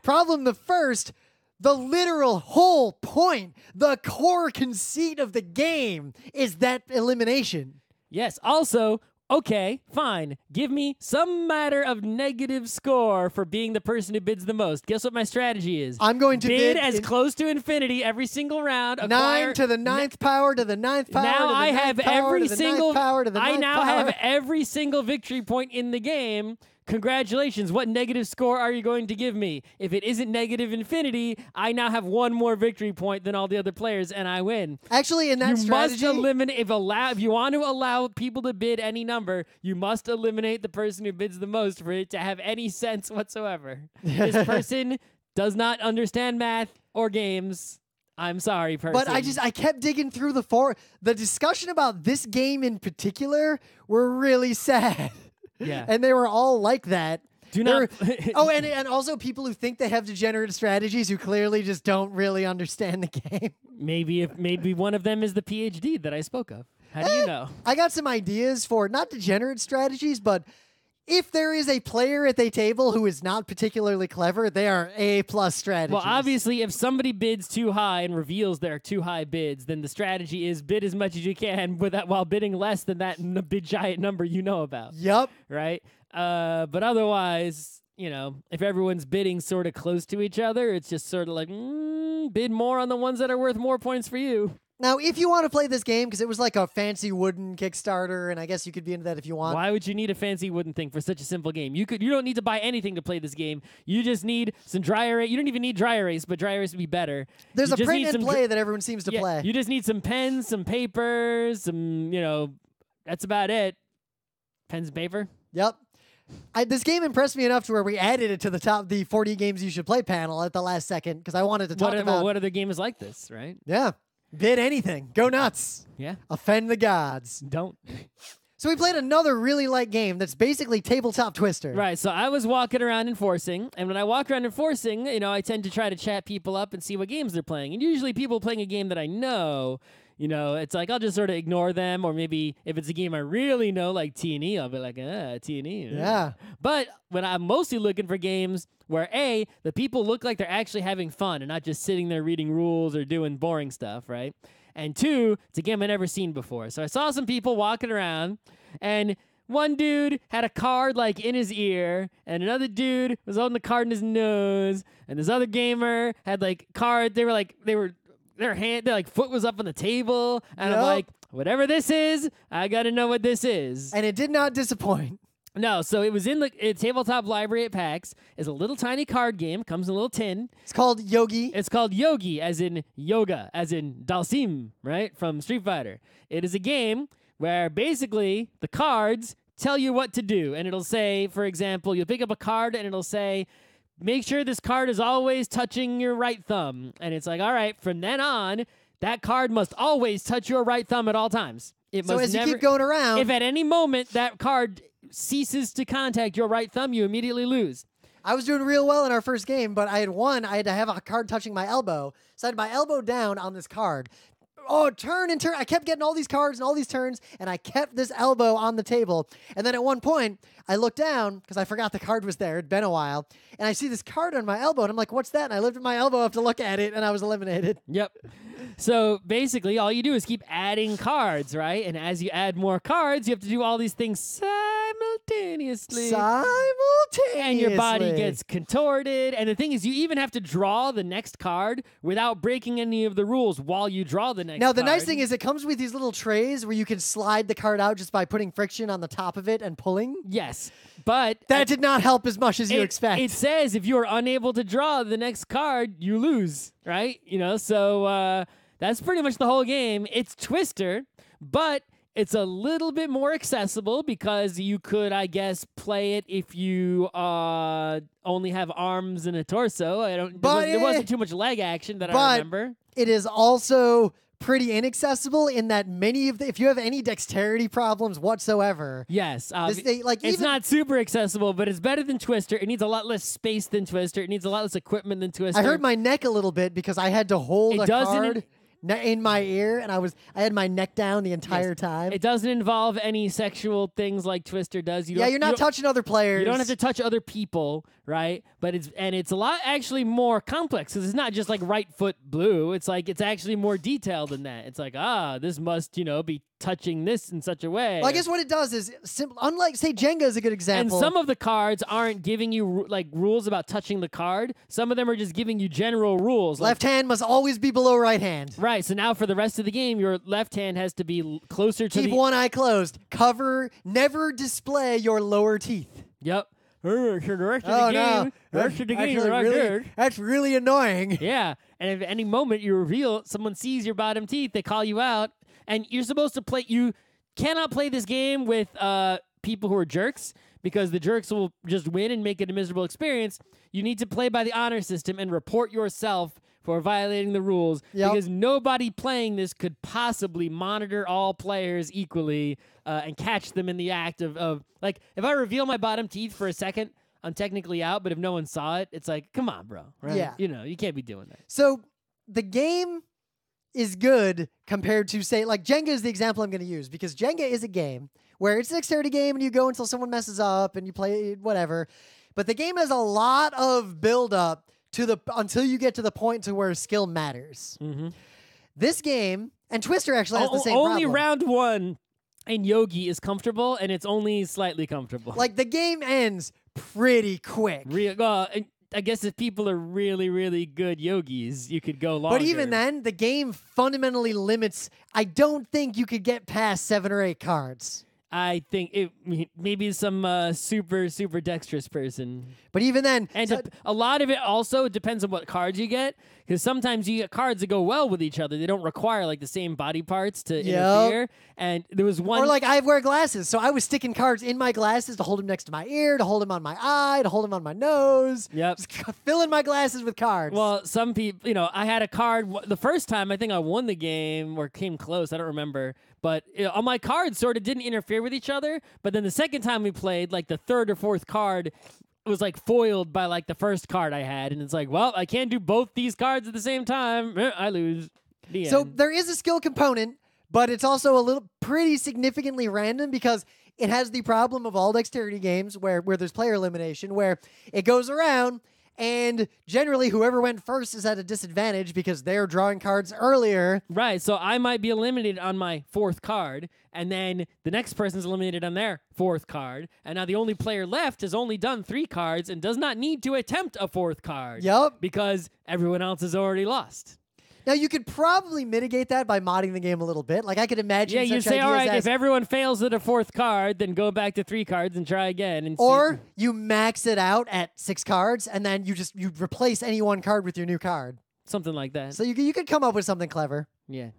Problem the first, the literal whole point, the core conceit of the game is that elimination. Yes. Also, okay, fine. Give me some matter of negative score for being the person who bids the most. Guess what my strategy is? I'm going to bid as close to infinity every single round. 9 to the 9th power to the 9th power. Now to the I 9th have power, every to the single 9th power to the 9th I now power. have every single victory point in the game. Congratulations. What negative score are you going to give me? If it isn't negative infinity, I now have one more victory point than all the other players, and I win. Actually, in that you strategy, must eliminate if you want to allow people to bid any number, you must eliminate the person who bids the most for it to have any sense whatsoever. This person does not understand math or games. I'm sorry, person. But I kept digging through the discussion about this game in particular were really sad. Yeah. And they were all like that. Do not. And also people who think they have degenerate strategies who clearly just don't really understand the game. Maybe one of them is the PhD that I spoke of. How do you know? I got some ideas for not degenerate strategies, but if there is a player at the table who is not particularly clever, they are A+ strategies. Well, obviously, if somebody bids too high and reveals their too high bids, then the strategy is bid as much as you can while bidding less than that big giant number you know about. Yep. Right? But otherwise, if everyone's bidding sort of close to each other, it's just sort of like, bid more on the ones that are worth more points for you. Now, if you want to play this game, because it was like a fancy wooden Kickstarter, and I guess you could be into that if you want. Why would you need a fancy wooden thing for such a simple game? You don't need to buy anything to play this game. You just need some dry erase. You don't even need dry erase, but dry erase would be better. There's a print and play that everyone seems to play. You just need some pens, some papers, that's about it. Pens and paper? Yep. This game impressed me enough to where we added it to the 40 games you should play panel at the last second because I wanted to talk about what other game is like this, right? Yeah. Bid anything. Go nuts. Yeah. Offend the gods. Don't. So we played another really light game that's basically Tabletop Twister. Right. So I was walking around enforcing, and when I walk around enforcing, I tend to try to chat people up and see what games they're playing. And usually people playing a game that I know, it's like I'll just sort of ignore them, or maybe if it's a game I really know, like T&E, I'll be like, T&E. Yeah. But when I'm mostly looking for games where A, the people look like they're actually having fun and not just sitting there reading rules or doing boring stuff, right? And 2, it's a game I've never seen before. So I saw some people walking around, and one dude had a card like in his ear, and another dude was holding the card in his nose, and this other gamer had like card. Their foot was up on the table, and I'm like, whatever this is, I gotta know what this is. And it did not disappoint. No, so it was in the tabletop library at PAX. It's a little tiny card game, comes in a little tin. It's called Yogi. It's called Yogi, as in yoga, as in Dalsim, right, from Street Fighter. It is a game where basically the cards tell you what to do. And it'll say, for example, you'll pick up a card and it'll say, make sure this card is always touching your right thumb. And it's like, all right, from then on, that card must always touch your right thumb at all times. So as you keep going around, if at any moment that card ceases to contact your right thumb, you immediately lose. I was doing real well in our first game, but I had to have a card touching my elbow. So I had my elbow down on this card. Oh, turn and turn. I kept getting all these cards and all these turns, and I kept this elbow on the table. And then at one point, I looked down because I forgot the card was there. It'd been a while. And I see this card on my elbow, and I'm like, what's that? And I lifted my elbow up to look at it, and I was eliminated. Yep. So basically, all you do is keep adding cards, right? And as you add more cards, you have to do all these things simultaneously. And your body gets contorted. And the thing is, you even have to draw the next card without breaking any of the rules while you draw the next card. Now, the nice thing is it comes with these little trays where you can slide the card out just by putting friction on the top of it and pulling. Yes, but that did not help as much as you expect. It says if you are unable to draw the next card, you lose, right? So that's pretty much the whole game. It's Twister, but it's a little bit more accessible because you could, I guess, play it if you only have arms and a torso. There wasn't too much leg action that I remember. It is also pretty inaccessible in that if you have any dexterity problems whatsoever. Yes. It's not super accessible, but it's better than Twister. It needs a lot less space than Twister. It needs a lot less equipment than Twister. I hurt my neck a little bit because I had to hold a card in my ear, and I had my neck down the entire time. It doesn't involve any sexual things like Twister does. You're not touching other players. You don't have to touch other people, right? But it's a lot actually more complex because it's not just like right foot blue. It's like it's actually more detailed than that. It's like this must be touching this in such a way. Well, I guess what it does is, unlike, say, Jenga is a good And example. some of the cards aren't giving you like rules about touching the card. Some of them are just giving you general rules. Left hand must always be below right hand. Right. So now for the rest of the game, your left hand has to be closer to Keep the. one eye closed. Cover. Never display your lower teeth. Yep. For the rest of Oh the game, no! the rest of the game, Actually, you're not really, good. that's really annoying. Yeah, and if at any moment you reveal, someone sees your bottom teeth, they call you out, and you're supposed to play. You cannot play this game with people who are jerks, because the jerks will just win and make it a miserable experience. You need to play by the honor system and report yourself for violating the rules, because nobody playing this could possibly monitor all players equally and catch them in the act of like, if I reveal my bottom teeth for a second, I'm technically out, but if no one saw it, it's like, come on, bro. Right? Yeah. You know, you can't be doing that. So the game is good compared to, say, like Jenga is the example I'm going to use, because Jenga is a game where it's a dexterity game and you go until someone messes up and you play whatever. But the game has a lot of build-up until you get to the point to where skill matters. Mm-hmm. This game, and Twister actually has the same Only problem. round one and Yogi is comfortable, and it's only slightly comfortable. Like, the game ends pretty quick. I guess if people are really, really good yogis, you could go longer. But even then, the game fundamentally limits. I don't think you could get past 7 or 8 cards. I think maybe some super, super dexterous person. But even then, And a lot of it also depends on what cards you get, because sometimes you get cards that go well with each other. They don't require like the same body parts to interfere. And there was one. Or like, I wear glasses, so I was sticking cards in my glasses to hold them next to my ear, to hold them on my eye, to hold them on my nose. Yep. Just filling my glasses with cards. Well, some people, I had a card. The first time I think I won the game or came close. I don't remember. But all my cards sort of didn't interfere with each other. But then the second time we played, like the third or fourth card was like foiled by like the first card I had. And it's like, well, I can't do both these cards at the same time. I lose. The so end. there is a skill component, but it's also pretty significantly random, because it has the problem of all dexterity games where there's player elimination, where it goes around and generally whoever went first is at a disadvantage because they're drawing cards earlier. Right, so I might be eliminated on my fourth card, and then the next person's eliminated on their fourth card, and now the only player left has only done 3 cards and does not need to attempt a fourth card. Yep. Because everyone else has already lost. Now, you could probably mitigate that by modding the game a little bit. Like, I could imagine Yeah, you such say, all ideas right, as, if everyone fails at a fourth card, then go back to 3 cards and try again. And or you max it out at 6 cards, and then you replace any one card with your new card. something like that. So you could come up with something clever. Yeah.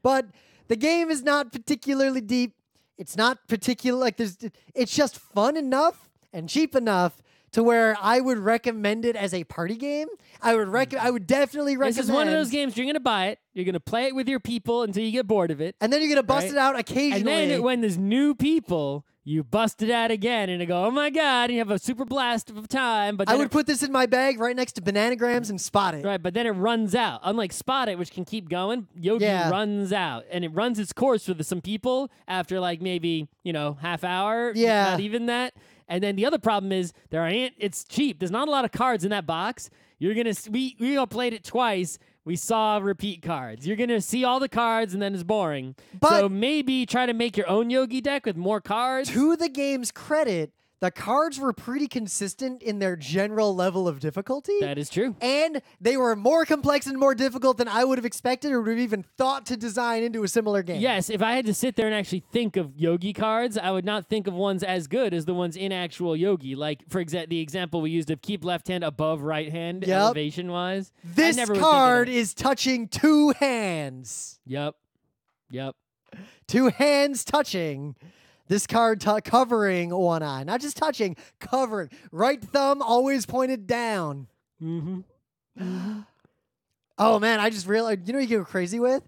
But the game is not particularly deep. It's not it's just fun enough and cheap enough to where I would recommend it as a party game. I would definitely recommend. This is one of those games you're going to buy it. You're going to play it with your people until you get bored of it. And then you're going to bust it out occasionally. And then when there's new people, you bust it out again and you go, oh my God, and you have a super blast of time. But I would put this in my bag right next to Bananagrams and Spot It. Right, but then it runs out. Unlike Spot It, which can keep going, Yogi runs out. And it runs its course with some people after like maybe, half hour. Yeah. Not even that. And then the other problem is it's cheap. There's not a lot of cards in that box. We all played it twice. We saw repeat cards. You're going to see all the cards and then it's boring. So maybe try to make your own Yogi deck with more cards. To the game's credit, the cards were pretty consistent in their general level of difficulty. That is true. And they were more complex and more difficult than I would have expected or would have even thought to design into a similar game. Yes, if I had to sit there and actually think of Yogi cards, I would not think of ones as good as the ones in actual Yogi. Like, for the example we used of keep left hand above right hand elevation-wise. This card is touching 2 hands. Yep. 2 hands touching. This card covering one eye. Not just touching, covering. Right thumb always pointed down. Mm-hmm. Oh, man, I just realized, you know what you go crazy with?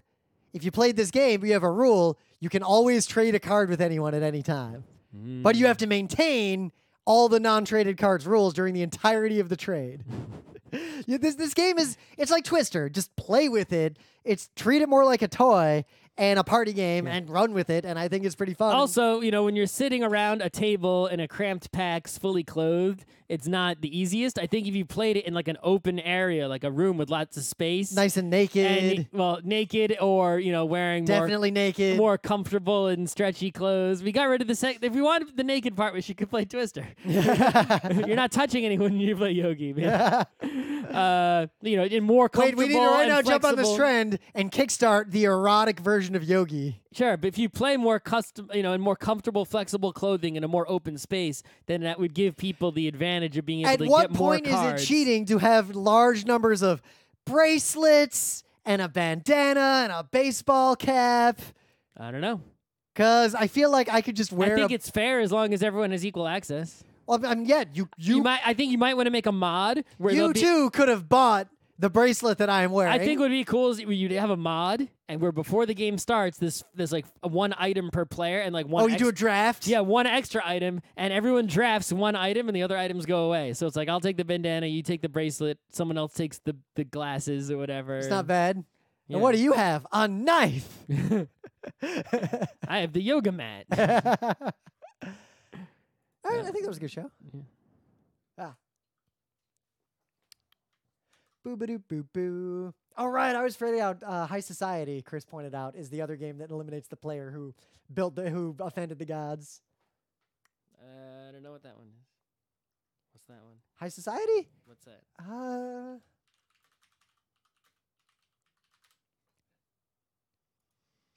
If you played this game, you have a rule. You can always trade a card with anyone at any time. But you have to maintain all the non-traded cards rules during the entirety of the trade. This game it's like Twister. Just play with it. Treat it more like a toy. and a party game and run with it, and I think it's pretty fun. Also, when you're sitting around a table in a cramped PAX fully clothed, it's not the easiest. I think if you played it in like an open area, like a room with lots of space. Nice and naked. Naked or, wearing definitely naked. more comfortable and stretchy clothes. We got rid of the if we wanted the naked part, we could play Twister. You're not touching anyone when you play Yogi, man. In more comfortable. Wait, we need to right now flexible. jump on this trend and kickstart the erotic version of Yogi. Sure, but if you play more custom, in more comfortable, flexible clothing in a more open space, then that would give people the advantage of being able to get more cards. At what point is it cheating to have large numbers of bracelets and a bandana and a baseball cap? I don't know. Because I feel like I could just wear. I think it's fair as long as everyone has equal access. Well, I think you might want to make a mod where you too could have bought the bracelet that I am wearing. I think what would be cool is you'd have a mod, and where before the game starts, there's like one item per player, and like one. Oh, you do a draft? Yeah, one extra item, and everyone drafts one item, and the other items go away. So it's like I'll take the bandana, you take the bracelet, someone else takes the glasses or whatever. It's not bad. Yeah. And what do you have? A knife. I have the yoga mat. All right, I think that was a good show. Yeah. Boo-ba-doo-boo-boo. All right, I was fairly out. High Society, Chris pointed out, is the other game that eliminates the player who who offended the gods. I don't know what that one is. What's that one? High Society? What's that?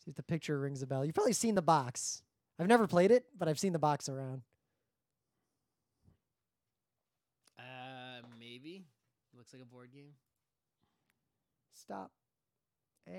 See if the picture rings a bell. You've probably seen the box. I've never played it, but I've seen the box around. Maybe. Looks like a board game. Stop.